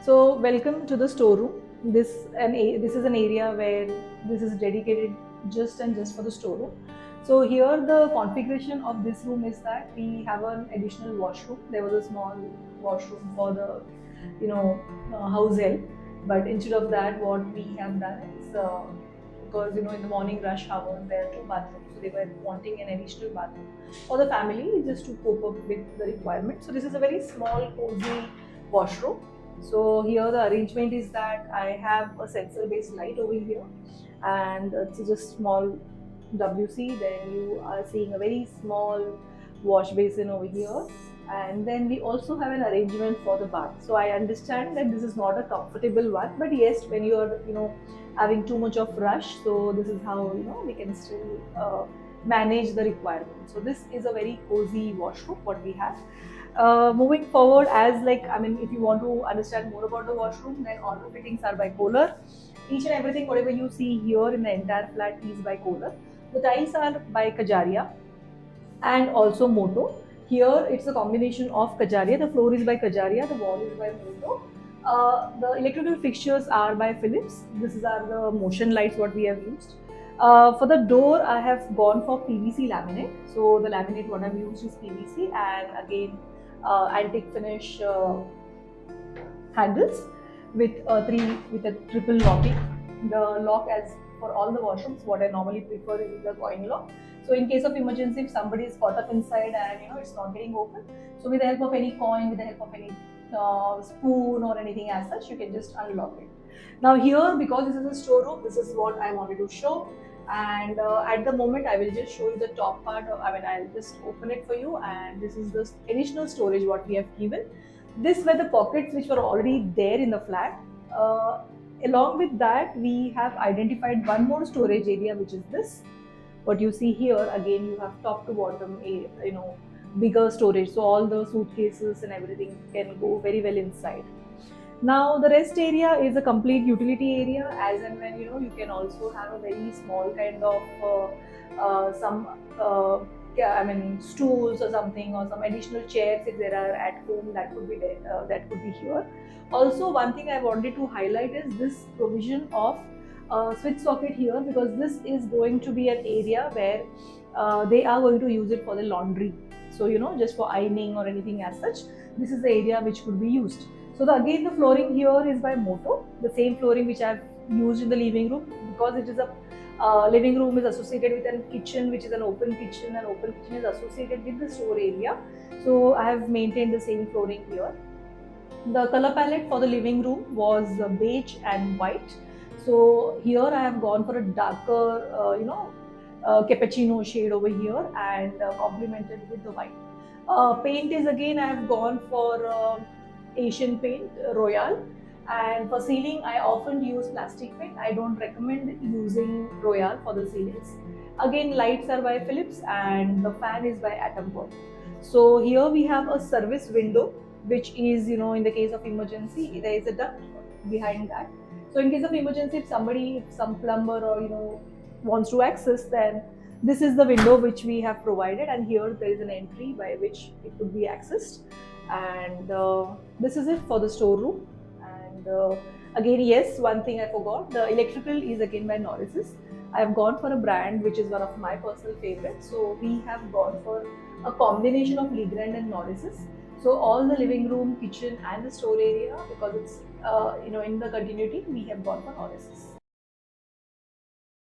So welcome to the storeroom. This is an area where this is dedicated just for the storeroom. So here the configuration of this room is that we have an additional washroom. There was a small washroom for the house help, but instead of that, what we have done is because in the morning rush hour there are two bathrooms, so they were wanting an additional bathroom for the family just to cope up with the requirement. So this is a very small, cozy washroom. So here the arrangement is that I have a sensor based light over here, and it's just small WC. Then you are seeing a very small wash basin over here, and then we also have an arrangement for the bath. So I understand that this is not a comfortable one, but yes, when you are having too much of rush, so this is how we can still manage the requirement. So this is a very cozy washroom what we have. Moving forward, if you want to understand more about the washroom, then all the fittings are by Kohler. Each and everything, whatever you see here in the entire flat is by Kohler. The tiles are by Kajaria and also Moto. Here it's a combination of Kajaria. The floor is by Kajaria, the wall is by Moto. The electrical fixtures are by Philips. These are the motion lights what we have used. For the door, I have gone for PVC laminate. So the laminate what I've used is PVC, and again antique finish handles with a triple locking. The lock, as for all the washrooms, what I normally prefer is the coin lock. So in case of emergency, if somebody is caught up inside and it's not getting open, so with the help of any coin, with the help of any spoon or anything as such, you can just unlock it. Now here, because this is a storeroom, this is what I wanted to show. And at the moment, I will just show you the top part. I'll just open it for you, and this is the additional storage what we have given. These were the pockets which were already there in the flat. Along with that, we have identified one more storage area, which is this. What you see here, again, you have top to bottom, bigger storage. So all the suitcases and everything can go very well inside. Now the rest area is a complete utility area, as and when you can also have a very small kind of stools or something, or some additional chairs if there are at home, that could be there, that could be here. Also, one thing I wanted to highlight is this provision of switch socket here, because this is going to be an area where they are going to use it for the laundry. So just for ironing or anything as such, this is the area which could be used. So again, the flooring here is by Moto, the same flooring which I've used in the living room, because it is a living room is associated with a kitchen, which is an open kitchen, and open kitchen is associated with the store area. So I have maintained the same flooring here. The color palette for the living room was beige and white. So here I have gone for a darker, cappuccino shade over here, and complemented with the white. Paint is, again, I have gone for Asian paint, Royal. And for ceiling, I often use plastic paint. I don't recommend using Royal for the ceilings. Again, lights are by Philips, and the fan is by Atom Point. So here we have a service window, which is, in the case of emergency, there is a duct behind that. So in case of emergency, if some plumber or wants to access, then this is the window which we have provided, and here there is an entry by which it could be accessed. And this is it for the storeroom. And again, yes, one thing I forgot, the electrical is again by Norris's. I have gone for a brand which is one of my personal favorites. So we have gone for a combination of Legrand and Norris's. So all the living room, kitchen and the store area, because it's in the continuity, we have gone for Norris's.